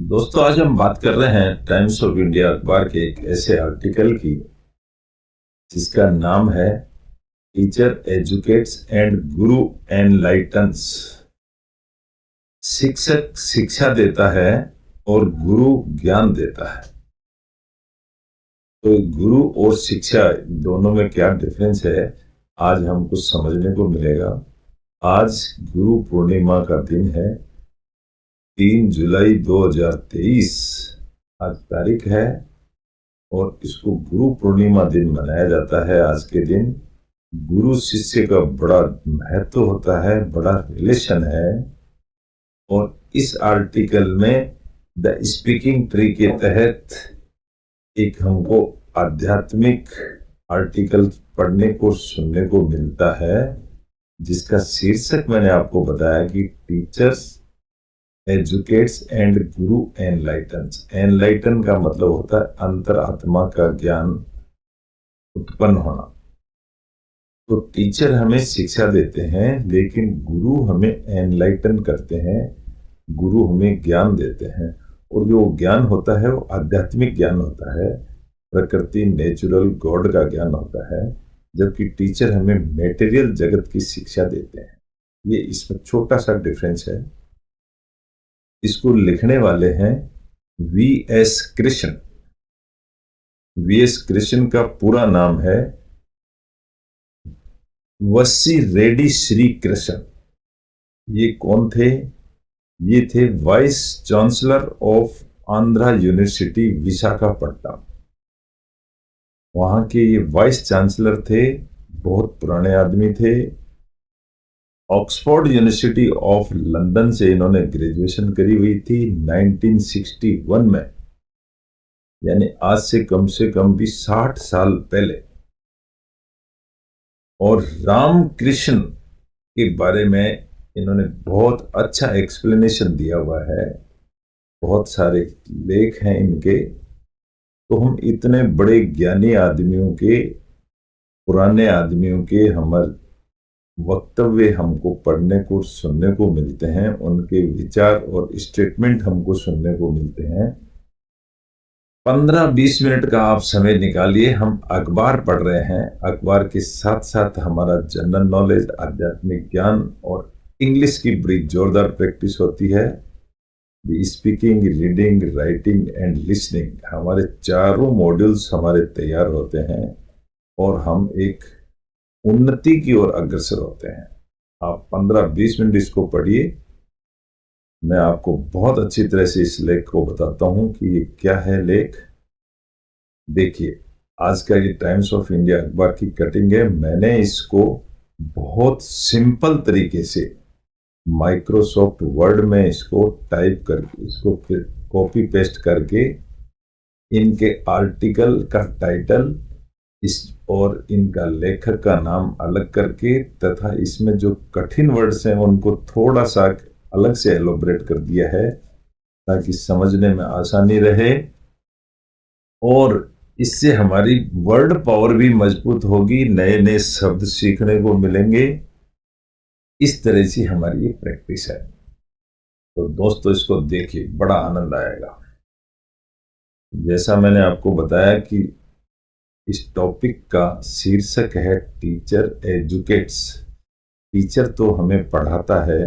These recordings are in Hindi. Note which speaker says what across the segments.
Speaker 1: दोस्तों, आज हम बात कर रहे हैं टाइम्स ऑफ इंडिया अखबार के एक ऐसे आर्टिकल की जिसका नाम है टीचर एजुकेट्स एंड गुरु एनलाइटन्स। शिक्षक शिक्षा देता है और गुरु ज्ञान देता है। तो गुरु और शिक्षा दोनों में क्या डिफरेंस है, आज हमको समझने को मिलेगा। आज गुरु पूर्णिमा का दिन है, 3 जुलाई 2023 आज तारीख है और इसको गुरु पूर्णिमा दिन मनाया जाता है। आज के दिन गुरु शिष्य का बड़ा महत्व होता है, बड़ा रिलेशन है। और इस आर्टिकल में द स्पीकिंग ट्री के तहत एक हमको आध्यात्मिक आर्टिकल पढ़ने को सुनने को मिलता है, जिसका शीर्षक मैंने आपको बताया कि teachers educates and Guru एनलाइटन्स। Enlighten का मतलब होता है अंतरात्मा का ज्ञान उत्पन्न होना। तो टीचर हमें शिक्षा देते हैं, लेकिन गुरु हमें एनलाइटन करते हैं, गुरु हमें ज्ञान देते हैं। और जो ज्ञान होता है वो आध्यात्मिक ज्ञान होता है, प्रकृति नेचुरल गॉड का ज्ञान होता है, जबकि टीचर हमें मेटेरियल जगत की शिक्षा देते हैं। ये इसमें छोटा सा डिफरेंस है। इसको लिखने वाले हैं वी.एस. कृष्ण। वी.एस. कृष्ण का पूरा नाम है वस्सी रेड्डी श्री कृष्ण। ये कौन थे? ये थे vice chancellor of Andhra university Visakhapatnam. वहां के ये वाइस चांसलर थे, बहुत पुराने आदमी थे। ऑक्सफोर्ड यूनिवर्सिटी ऑफ लंदन से इन्होंने ग्रेजुएशन करी हुई थी 1961 में, यानी आज से कम भी 60 साल पहले। और रामकृष्ण के बारे में इन्होंने बहुत अच्छा एक्सप्लेनेशन दिया हुआ है, बहुत सारे लेख हैं इनके। तो हम इतने बड़े ज्ञानी आदमियों के, पुराने आदमियों के हमारे वक्तव्य हमको पढ़ने को सुनने को मिलते हैं, उनके विचार और स्टेटमेंट हमको सुनने को मिलते हैं। 15-20 मिनट का आप समय निकालिए। हम अखबार पढ़ रहे हैं, अखबार के साथ साथ हमारा जनरल नॉलेज, आध्यात्मिक ज्ञान और इंग्लिश की बड़ी जोरदार प्रैक्टिस होती है। Speaking, reading, writing and listening, हमारे चारों मॉड्यूल्स हमारे तैयार होते हैं और हम एक उन्नति की ओर अग्रसर होते हैं। आप 15-20 मिनट इसको पढ़िए। मैं आपको बहुत अच्छी तरह से इस लेख को बताता हूं कि ये क्या है लेख। देखिए, आज का ये टाइम्स ऑफ इंडिया अखबार की कटिंग है। मैंने इसको बहुत सिंपल तरीके से माइक्रोसॉफ्ट वर्ड में इसको टाइप करके, इसको फिर कॉपी पेस्ट करके इनके आर्टिकल का टाइटल इस और इनका लेखक का नाम अलग करके, तथा इसमें जो कठिन वर्ड्स हैं उनको थोड़ा सा अलग से एलोबरेट कर दिया है ताकि समझने में आसानी रहे। और इससे हमारी वर्ड पावर भी मजबूत होगी, नए नए शब्द सीखने को मिलेंगे। इस तरह से हमारी ये प्रैक्टिस है। तो दोस्तों, इसको देखिए, बड़ा आनंद आएगा। जैसा मैंने आपको बताया कि इस टॉपिक का शीर्षक है टीचर एजुकेट्स। टीचर तो हमें पढ़ाता है,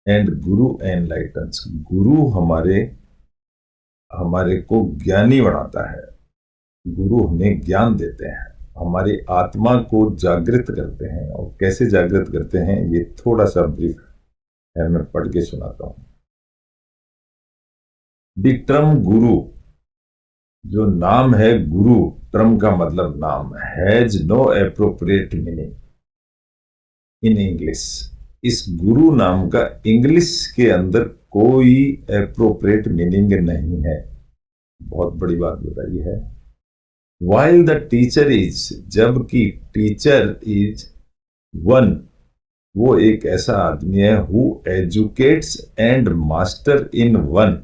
Speaker 1: एंड गुरु एनलाइटन्स, गुरु हमारे को ज्ञानी बनाता है। गुरु हमें ज्ञान देते हैं, हमारी आत्मा को जागृत करते हैं। और कैसे जागृत करते हैं, ये थोड़ा सा ब्रीफ है, मैं पढ़ के सुनाता हूं। द टर्म गुरु, जो नाम है गुरु, टर्म का मतलब नाम, has no appropriate meaning in English. इस गुरु नाम का इंग्लिश के अंदर कोई एप्रोप्रिएट मीनिंग नहीं है। बहुत बड़ी बात बताई है। वाइल द टीचर इज, जबकि टीचर इज वन, वो एक ऐसा आदमी है, who educates and master in one,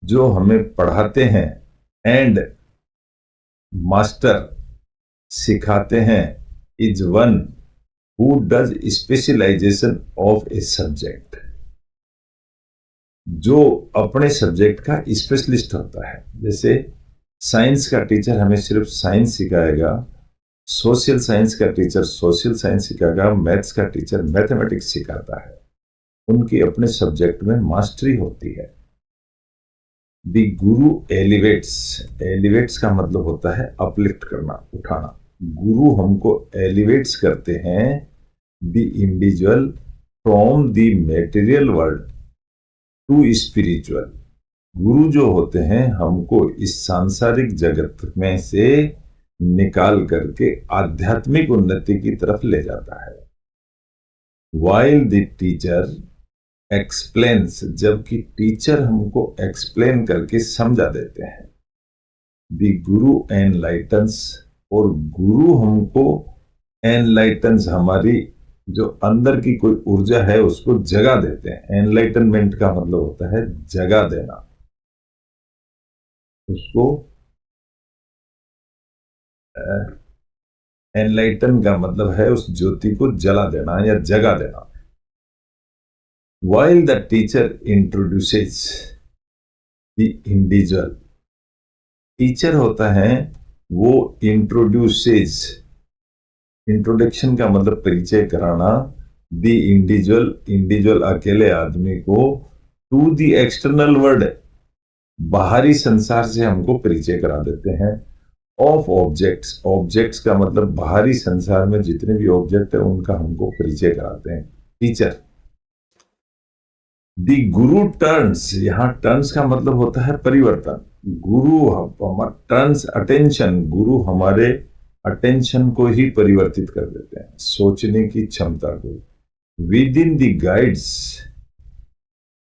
Speaker 1: जो हमें पढ़ाते हैं एंड मास्टर सिखाते हैं, is one who does specialisation of a subject. जो अपने सब्जेक्ट का स्पेशलिस्ट होता है। जैसे साइंस का टीचर हमें सिर्फ साइंस सिखाएगा, सोशल साइंस का टीचर सोशल साइंस सिखाएगा, मैथ्स का टीचर मैथमेटिक्स सिखाता है। उनकी अपने सब्जेक्ट में मास्टरी होती है। दी गुरु एलिवेट्स, एलिवेट्स का मतलब होता है अपलिफ्ट करना, उठाना। गुरु हमको एलिवेट्स करते हैं the individual from the material world to spiritual. गुरु जो होते हैं हमको इस सांसारिक जगत में से निकाल करके आध्यात्मिक उन्नति की तरफ ले जाता है। वाइल द टीचर एक्सप्लेन्स, जबकि टीचर हमको एक्सप्लेन करके समझा देते हैं। द गुरु एनलाइटन्स, और गुरु हमको एनलाइटन्स, हमारी जो अंदर की कोई ऊर्जा है उसको जगा देते हैं। एनलाइटनमेंट का मतलब होता है जगा देना, उसको एनलाइटन का मतलब है उस ज्योति को जला देना या जगा देना। While the teacher introduces the individual, teacher होता है वो इंट्रोड्यूसेस, इंट्रोडक्शन का मतलब परिचय कराना, द इंडिविजुअल, इंडिविजुअल अकेले आदमी को, टू द एक्सटर्नल वर्ल्ड, बाहरी संसार से हमको परिचय करा देते हैं। ऑफ ऑब्जेक्ट्स, ऑब्जेक्ट्स का मतलब बाहरी संसार में जितने भी ऑब्जेक्ट है उनका हमको परिचय कराते हैं टीचर। दी गुरु टर्न्स, यहां टर्न्स का मतलब होता है परिवर्तन। गुरु टर्न्स अटेंशन, गुरु हमारे अटेंशन को ही परिवर्तित कर देते हैं, सोचने की क्षमता को। Within the guides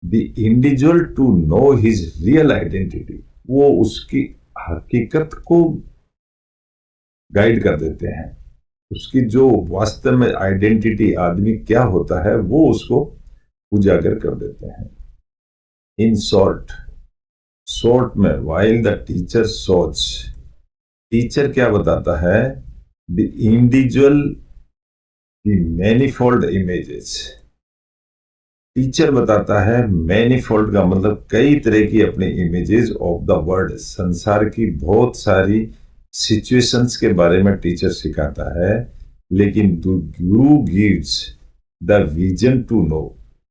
Speaker 1: the individual to know his real identity, वो उसकी हकीकत को गाइड कर देते हैं। उसकी जो वास्तव में आइडेंटिटी, आदमी क्या होता है, वो उसको उजागर कर देते हैं। इन शॉर्ट, शॉर्ट में, वाइल द टीचर सोच, टीचर क्या बताता है, the individual the manifold images, teacher बताता है मैनीफोल्ड का मतलब कई तरह की अपनी इमेजेस ऑफ द वर्ल्ड, संसार की बहुत सारी सिचुएशंस के बारे में टीचर सिखाता है। लेकिन गुरु gives the vision to know,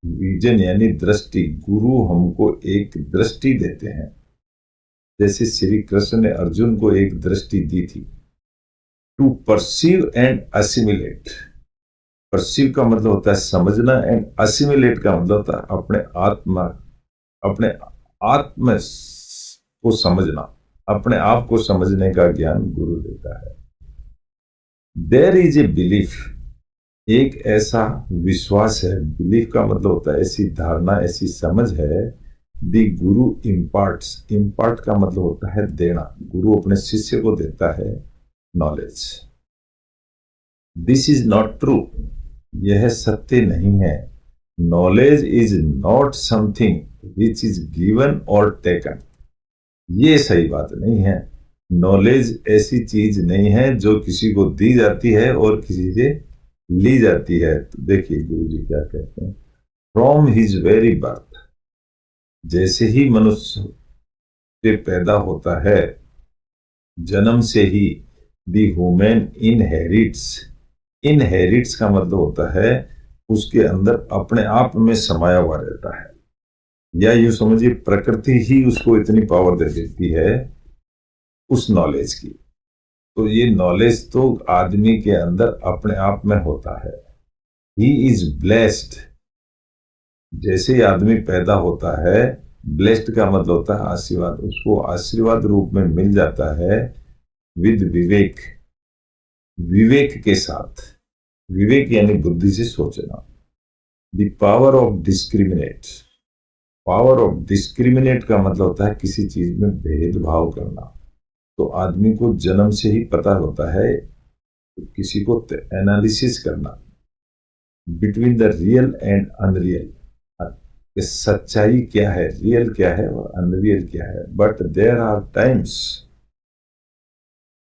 Speaker 1: vision यानी दृष्टि, गुरु हमको एक दृष्टि देते हैं। जैसे श्री कृष्ण ने अर्जुन को एक दृष्टि दी थी, to perceive and assimilate. Perceive का मतलब होता है समझना, एंड असिमिलेट का मतलब होता है अपने आत्म को समझना, अपने आप को समझने का ज्ञान गुरु देता है। देयर इज ए बिलीफ, एक ऐसा विश्वास है, बिलीफ का मतलब होता है ऐसी धारणा, ऐसी समझ है। द गुरु इम्पार्ट्स, इम्पार्ट का मतलब होता है देना, गुरु अपने शिष्य को देता है knowledge. This is not true, यह सत्य नहीं है। Knowledge is not something which is given और टेकन, ये सही बात नहीं है। नॉलेज ऐसी चीज नहीं है जो किसी को दी जाती है और किसी से ली जाती है। तो देखिए गुरु जी क्या कहते हैं, फ्रॉम हिज वेरी बर्थ, जैसे ही मनुष्य से पैदा होता है, जन्म से ही, द ह्यूमन इनहेरिट्स, इनहेरिट्स का मतलब होता है उसके अंदर अपने आप में समाया हुआ रहता है, या यूं समझिए प्रकृति ही उसको इतनी पावर दे देती है उस नॉलेज की। तो ये नॉलेज तो आदमी के अंदर अपने आप में होता है। ही इज ब्लेस्ड, जैसे ही आदमी पैदा होता है, ब्लेस्ड का मतलब होता है आशीर्वाद, उसको आशीर्वाद रूप में मिल जाता है विद विवेक, विवेक के साथ, विवेक यानी बुद्धि से सोचना। The power of discriminate, power of discriminate का मतलब होता है किसी चीज में भेदभाव करना। तो आदमी को जन्म से ही पता होता है किसी को एनालिसिस करना between the real and unreal, सच्चाई क्या है, रियल क्या है और अनरियल क्या है। But there are times,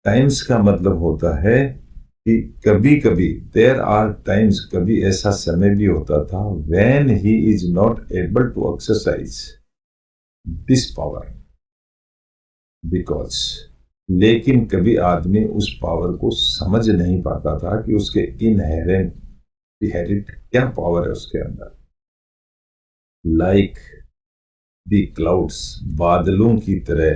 Speaker 1: times का मतलब होता है कि कभी कभी देयर आर टाइम्स, कभी ऐसा समय भी होता था, when he is not able to exercise this power because, लेकिन कभी आदमी उस पावर को समझ नहीं पाता था कि उसके इनहेरेंट क्या पावर है उसके अंदर। लाइक दी क्लाउड्स, बादलों की तरह,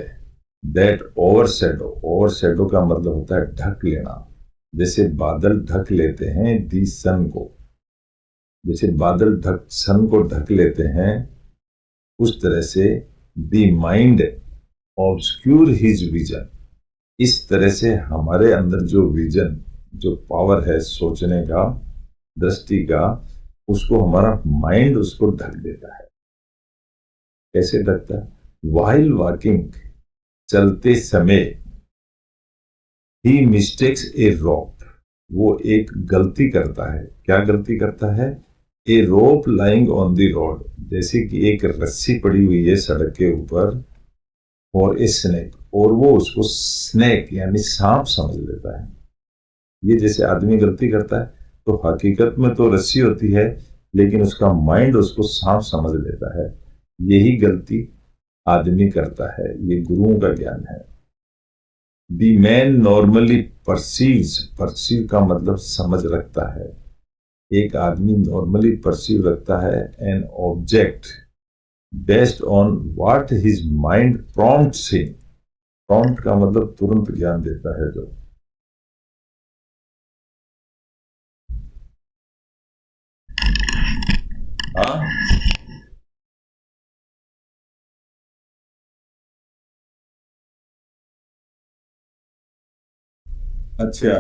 Speaker 1: दैट ओवरशैडो का मतलब होता है ढक लेना। जैसे बादल ढक लेते हैं दी सन को, जैसे बादल सन को ढक लेते हैं, उस तरह से दी माइंड ऑब्सक्यूर हिज विजन, इस तरह से हमारे अंदर जो विजन, जो पावर है सोचने का, दृष्टि का, उसको हमारा माइंड उसको ढक देता है। कैसे ढकता है? वाइल वॉकिंग, चलते समय, ही मिस्टेक्स ए रोप, वो एक गलती करता है। क्या गलती करता है? ए रोप लाइंग ऑन द रोड, जैसे कि एक रस्सी पड़ी हुई है सड़क के ऊपर, और ए स्नेक, और वो उसको स्नेक यानी सांप समझ लेता है। ये जैसे आदमी गलती करता है तो हकीकत में तो रस्सी होती है, लेकिन उसका माइंड उसको सांप समझ लेता है। यही गलती आदमी करता है, ये गुरुओं का ज्ञान है। The man normally perceives, perceive का मतलब समझ रखता है। एक आदमी नॉर्मली परसीव रखता है an object based on what his mind prompts him. Prompt का मतलब तुरंत ज्ञान देता है जो। हाँ, अच्छा,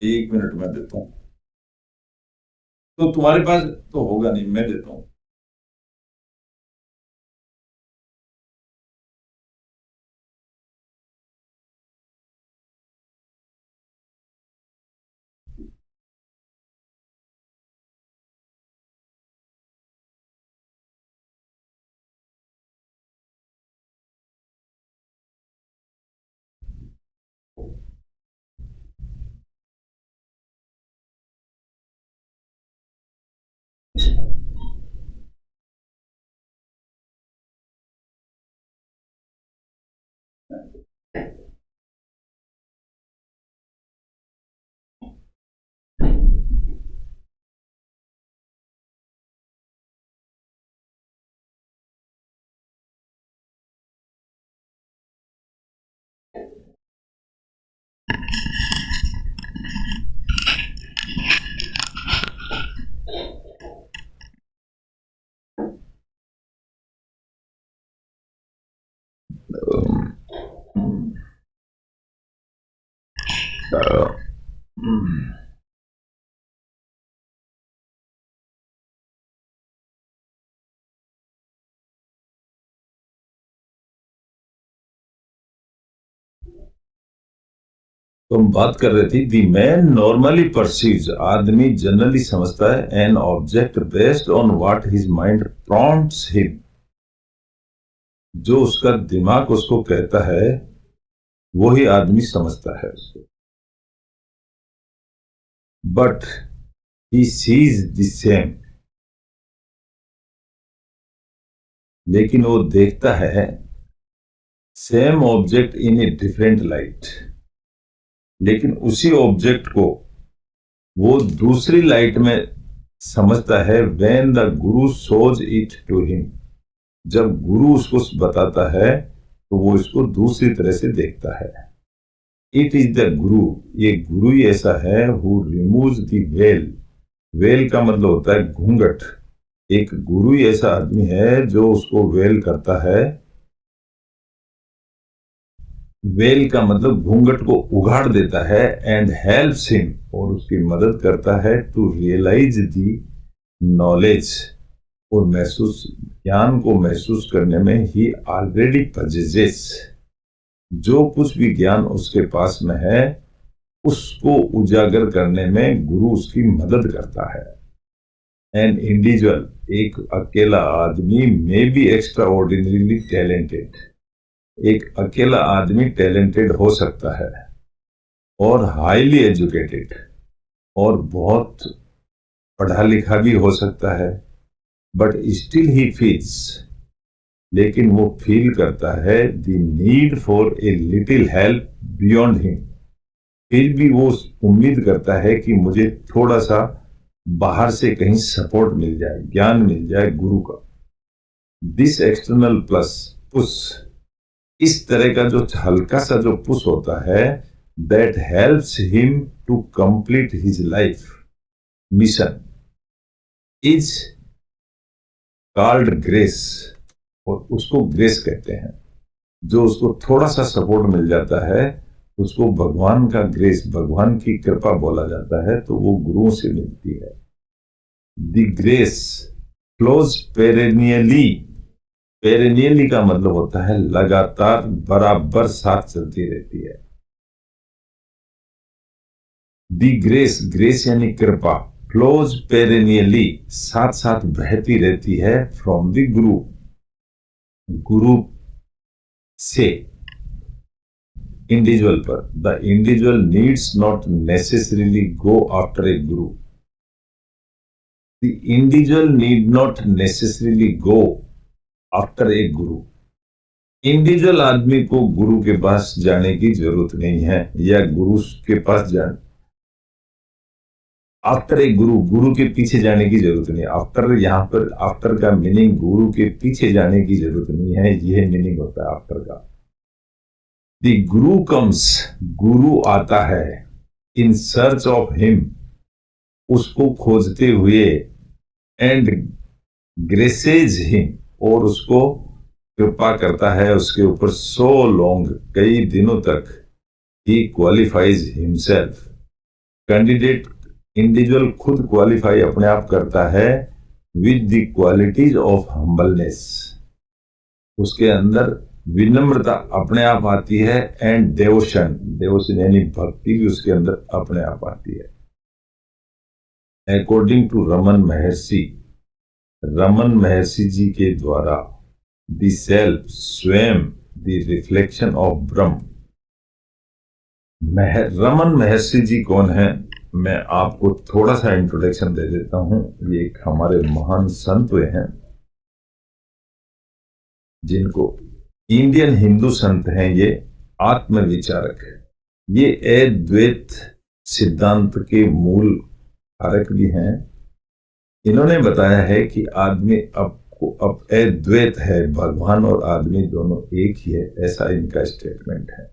Speaker 1: 1 मिनट में देता हूँ। तो तुम्हारे पास तो होगा नहीं, मैं देता हूँ। तो हम बात कर रहे थे, दी मैन नॉर्मली परसीव्स, आदमी जनरली समझता है an object based on what his mind prompts him, जो उसका दिमाग उसको कहता है वो ही आदमी समझता है उसको। But he sees the same, लेकिन वो देखता है same object in a different light, लेकिन उसी ऑब्जेक्ट को वो दूसरी लाइट में समझता है। When the Guru shows it to him, जब गुरु उसको बताता है तो वो इसको दूसरी तरह से देखता है। इट इज द गुरु, ये गुरु ही ऐसा है, who removes the well, well का मतलब होता है घूंघट। एक गुरु ही ऐसा आदमी है जो उसको वेल करता है। वेल का मतलब घूंघट को उगाड़ देता है, एंड हेल्प्स हिम, और उसकी मदद करता है टू रियलाइज दी नॉलेज, और महसूस, ज्ञान को महसूस करने में ही ऑलरेडी पजेजेस, जो कुछ भी ज्ञान उसके पास में है उसको उजागर करने में गुरु उसकी मदद करता है। एन इंडिविजुअल, एक अकेला आदमी, में बी एक्स्ट्रा ऑर्डिनरीली टैलेंटेड, एक अकेला आदमी टैलेंटेड हो सकता है, और हाईली एजुकेटेड और बहुत पढ़ा लिखा भी हो सकता है, बट स्टिल ही फील्स, लेकिन वो फील करता है the need for a little help beyond him. फिर भी वो उम्मीद करता है कि मुझे थोड़ा सा बाहर से कहीं सपोर्ट मिल जाए, ज्ञान मिल जाए गुरु का। दिस एक्सटर्नल प्लस पुश, इस तरह का जो हल्का सा जो पुश होता है, that helps him to complete his life mission, is called grace. और उसको ग्रेस कहते हैं। जो उसको थोड़ा सा सपोर्ट मिल जाता है उसको भगवान का ग्रेस, भगवान की कृपा बोला जाता है, तो वो गुरुओं से मिलती है। द ग्रेस फ्लोज पेरेनियली, पेरेनियली का मतलब होता है लगातार बराबर साथ चलती रहती है। दी ग्रेस, ग्रेस यानी कृपा, फ्लोज पेरेनियली साथ साथ बहती रहती है फ्रॉम द गुरु, गुरु से इंडिविजुअल पर। The individual needs not necessarily go after a guru, the individual need not necessarily go after a guru. Individual आदमी को गुरु के पास जाने की जरूरत नहीं है, या गुरु के पास जाने, आफ्टर ए गुरु, गुरु के पीछे जाने की जरूरत नहीं। आफ्टर, यहाँ पर आफ्टर का मीनिंग गुरु के पीछे जाने की जरूरत नहीं है, यह मीनिंग होता है आफ्टर का। द गुरु कम्स, गुरु आता है, इन सर्च ऑफ हिम, उसको खोजते हुए, एंड ग्रेसेज हिम, और उसको कृपा करता है उसके ऊपर, सो लॉन्ग, कई दिनों तक, ही क्वालिफाइज हिमसेल्फ, कैंडिडेट इंडिविजुअल खुद क्वालिफाई अपने आप करता है with the qualities of humbleness, उसके अंदर विनम्रता अपने आप आती है, एंड देवोशन, देवोशन यानी भक्ति भी उसके अंदर अपने आप आती है। अकॉर्डिंग टू रमन महर्षि, रमन महर्षि जी के द्वारा, द सेल्फ, स्वयं, द रिफ्लेक्शन ऑफ ब्रह्म। रमन महर्षि जी कौन है, मैं आपको थोड़ा सा इंट्रोडक्शन दे देता हूं। ये एक हमारे महान संत हुए हैं, जिनको इंडियन हिंदू संत हैं, ये आत्मविचारक है, ये अद्वैत सिद्धांत के मूल कारक भी हैं। इन्होंने बताया है कि आदमी अब अद्वैत है, भगवान और आदमी दोनों एक ही है, ऐसा इनका स्टेटमेंट है।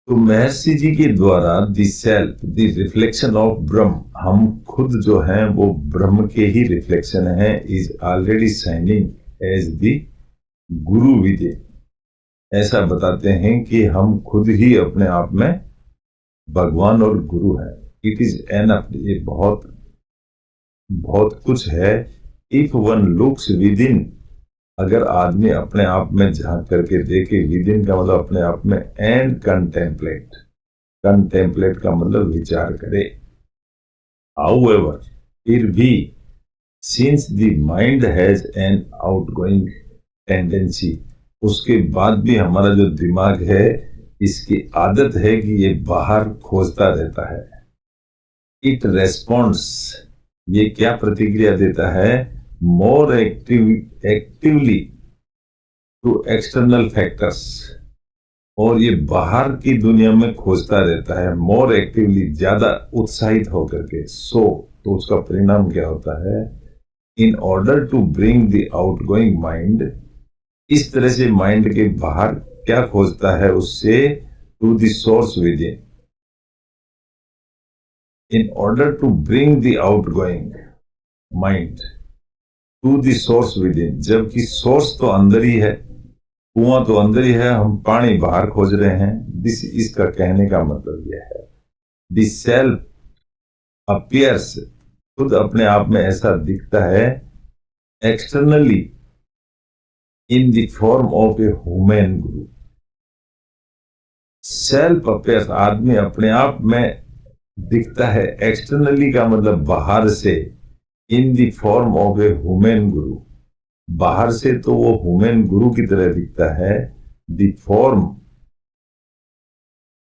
Speaker 1: तो महर्षि जी के द्वारा the self, the reflection of Brahm, हम खुद जो हैं वो ब्रह्म के ही रिफ्लेक्शन है, is already shining as the guru within. ऐसा बताते हैं कि हम खुद ही अपने आप में भगवान और गुरु हैं। इट इज एनफ, ये बहुत बहुत कुछ है। If one looks with in, अगर आदमी अपने आप में झांक करके देखे, विद इन का मतलब अपने आप में, एंड कंटेम्पलेट, कंटेम्पलेट का मतलब विचार करे। हाउएवर, फिर भी, since the mind has an outgoing tendency, उसके बाद भी हमारा जो दिमाग है, इसकी आदत है कि ये बाहर खोजता रहता है। इट रेस्पॉन्ड्स, ये क्या प्रतिक्रिया देता है, मोर एक्टिवली टू एक्सटर्नल फैक्टर्स, और ये बाहर की दुनिया में खोजता रहता है, मोर एक्टिवली, ज्यादा उत्साहित होकर के। सो तो उसका परिणाम क्या होता है, in order to bring the outgoing mind, इस तरह से माइंड के बाहर क्या खोजता है, उससे to the source with in order to bring the outgoing mind to the source with in, जबकि सोर्स तो अंदर ही है, कुआं तो अंदर ही है, हम पानी बाहर खोज रहे हैं। दिस, इसका कहने का मतलब यह है, द सेल्फ अपीयर्स, खुद अपने आप में ऐसा दिखता है, externally in the form of a human Guru. Self appears, आदमी अपने आप में दिखता है, एक्सटर्नली का मतलब बाहर से, in the form of a human गुरु, बाहर से तो वो ह्यूमन गुरु की तरह दिखता है, the form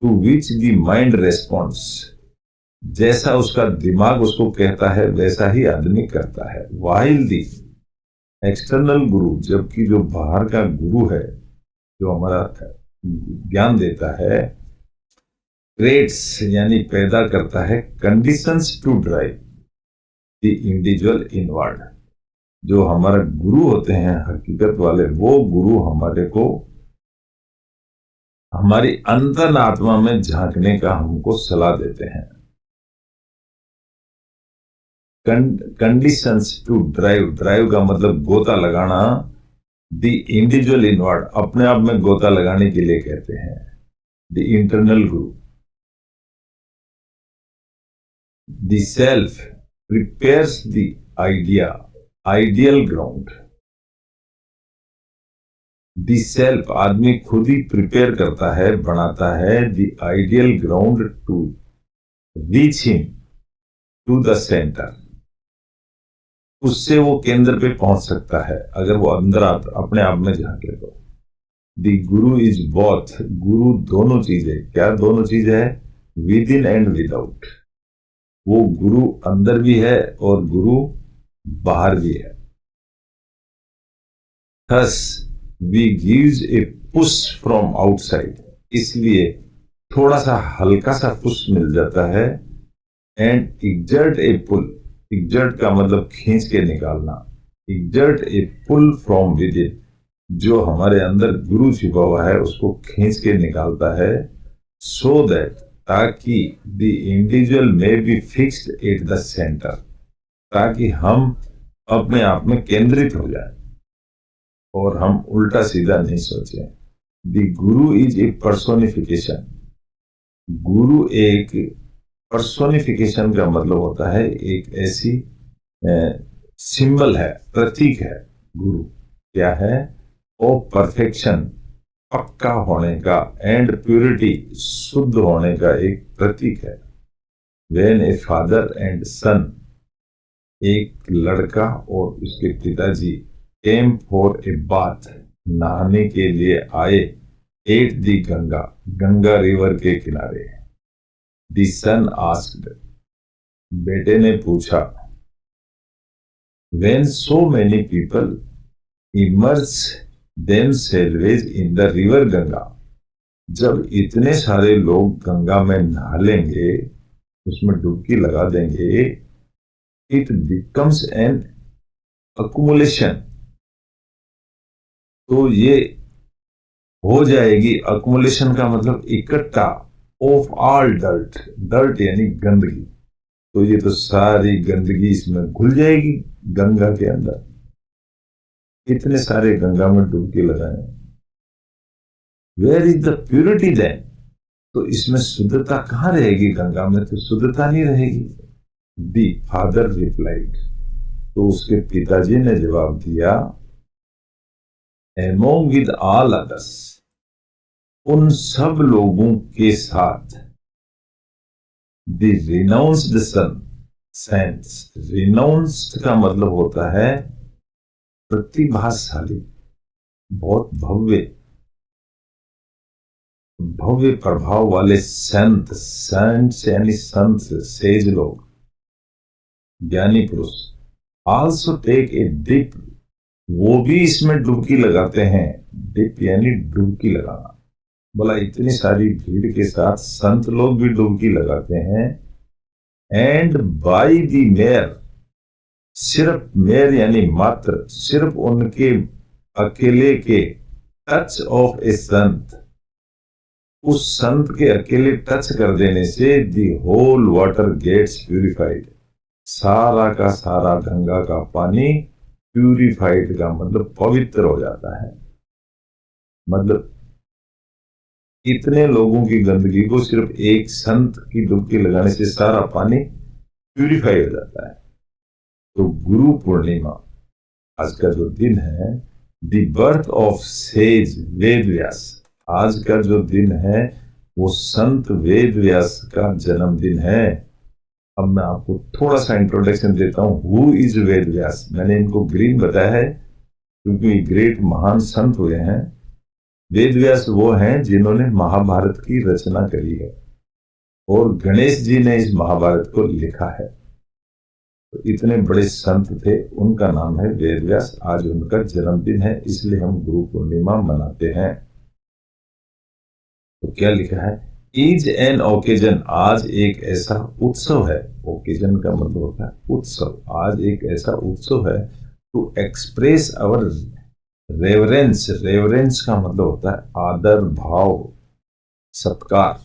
Speaker 1: to which the mind responds, जैसा उसका दिमाग उसको कहता है वैसा ही आदमी करता है। वाइल दी एक्सटर्नल गुरु, जबकि जो बाहर का गुरु है जो हमारा ज्ञान देता है, क्रिएट्स यानी पैदा करता है conditions to drive the individual inward. जो हमारा गुरु होते हैं हकीकत वाले, वो गुरु हमारे को हमारी अंतन आत्मा में झांकने का हमको सलाह देते हैं। कंडीशंस टू ड्राइव, ड्राइव का मतलब गोता लगाना, द इंडिविजुअल इनवर्ड अपने आप में गोता लगाने के लिए कहते हैं। The internal guru, the self prepares the ideal ground. The self आदमी खुद ही प्रिपेयर करता है, बनाता है the ideal ground to reach him to the centre. उससे वो केंद्र पे पहुंच सकता है अगर वो अंदर अपने आप में झांके तो। द गुरु इज बोथ, गुरु दोनों चीज है। क्या दोनों चीज है? With in and without. वो गुरु अंदर भी है और गुरु बाहर भी है। Thus we gives a push from outside, इसलिए थोड़ा सा हल्का सा पुश मिल जाता है। And exert a pull, exert का मतलब खींच के निकालना। Exert a pull from within, जो हमारे अंदर गुरु छिपा हुआ है उसको खींच के निकालता है। सो दैट, ताकि द इंडिविजुअल में be fixed at the centre, ताकि हम अपने आप में केंद्रित हो जाए और हम उल्टा सीधा नहीं सोचें। The Guru is a personification, गुरु एक पर्सोनिफिकेशन का मतलब होता है एक ऐसी सिंबल है, प्रतीक है। गुरु क्या है? ओ परफेक्शन, पक्का होने का, एंड प्योरिटी, शुद्ध होने का एक प्रतीक है। व्हेन ए फादर एंड सन, एक लड़का और उसके पिताजी, केम फॉर ए बाथ, नहाने के लिए आए, at the Ganga, Ganga river के किनारे। दी सन आस्क्ड, बेटे ने पूछा। When so many people emerge themselves in the river Ganga, जब इतने सारे लोग गंगा में नहा लेंगे, उसमें डुबकी लगा देंगे, इट बिकम्स एन accumulation, तो ये हो जाएगी। accumulation का मतलब इकट्ठा, ऑफ ऑल डर्ट, डर्ट यानी गंदगी। तो ये तो सारी गंदगी इसमें घुल जाएगी गंगा के अंदर। इतने सारे गंगा में डुबकी लगाए, where is the purity then, तो इसमें शुद्धता कहां रहेगी? गंगा में तो शुद्धता नहीं रहेगी। दी फादर रिप्लाइड, तो उसके पिताजी ने जवाब दिया, एमोंग विद ऑल अदर्स, उन सब लोगों के साथ, the renounced son, sense, renounced का मतलब होता है प्रतिभाशाली, बहुत भव्य, भव्य प्रभाव वाले संत, संत यानी संत, सेज लोग, ज्ञानी पुरुष। आल्सो टेक ए डिप, वो भी इसमें डुबकी लगाते हैं। डिप यानी डुबकी लगाना। बोला इतनी सारी भीड़ के साथ संत लोग भी डुबकी लगाते हैं। एंड बाय दी मेयर, सिर्फ मेयर यानी मात्र, सिर्फ उनके अकेले के टच ऑफ ए संत, उस संत के अकेले टच कर देने से the whole water gets purified, सारा का सारा गंगा का पानी प्यूरिफाइड का मतलब पवित्र हो जाता है। मतलब इतने लोगों की गंदगी को सिर्फ एक संत की डुबकी लगाने से सारा पानी प्यूरिफाई हो जाता है। तो गुरु पूर्णिमा आज का जो दिन है, the birth of says Ved Vyas, आज का जो दिन है वो संत वेद व्यास का जन्मदिन है। अब मैं आपको थोड़ा सा इंट्रोडक्शन देता हूं, हु इज वेद व्यास। मैंने इनको ग्रीक बताया है क्योंकि ग्रेट महान संत हुए हैं। वेद व्यास वो हैं जिन्होंने महाभारत की रचना करी है और गणेश जी ने इस महाभारत को लिखा है। तो इतने बड़े संत थे, उनका नाम है वेद व्यास। आज उनका जन्मदिन है, इसलिए हम गुरु पूर्णिमा मनाते हैं। तो क्या लिखा है? इज एन ओकेजन, आज एक ऐसा उत्सव है। ओकेजन का मतलब होता है उत्सव। आज एक ऐसा उत्सव है to express our reverence. Reverence का मतलब होता है आदर भाव, सत्कार।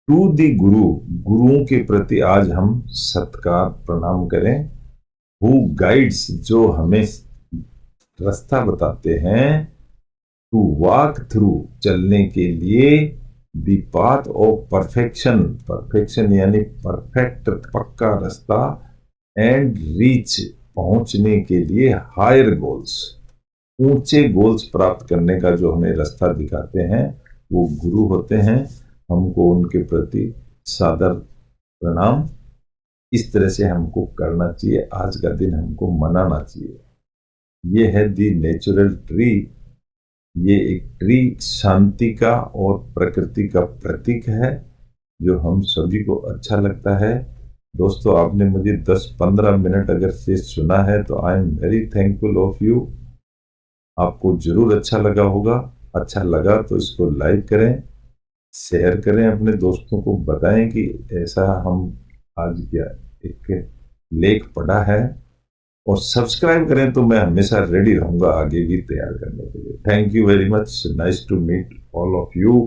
Speaker 1: टू दी गुरु, गुरुओं के प्रति आज हम सत्कार प्रणाम करें। हु गाइड्स, जो हमें रास्ता बताते हैं। टू वॉक थ्रू, चलने के लिए। The path of perfection, perfection यानी परफेक्ट, पक्का रास्ता। एंड रीच, पहुंचने के लिए हायर गोल्स, ऊंचे गोल्स प्राप्त करने का जो हमें रास्ता दिखाते हैं वो गुरु होते हैं। हमको उनके प्रति सादर प्रणाम इस तरह से हमको करना चाहिए। आज का दिन हमको मनाना चाहिए। ये है दी नेचुरल ट्री। ये एक ट्री शांति का और प्रकृति का प्रतीक है जो हम सभी को अच्छा लगता है। दोस्तों, आपने मुझे 10-15 मिनट अगर से सुना है तो I am very thankful of you. आपको जरूर अच्छा लगा होगा। अच्छा लगा तो इसको लाइक करें, शेयर करें, अपने दोस्तों को बताएं कि ऐसा हम आज क्या एक लेख पढ़ा है। और सब्सक्राइब करें तो मैं हमेशा रेडी रहूंगा आगे भी तैयार करने के लिए। Thank you very much. Nice to meet all of you.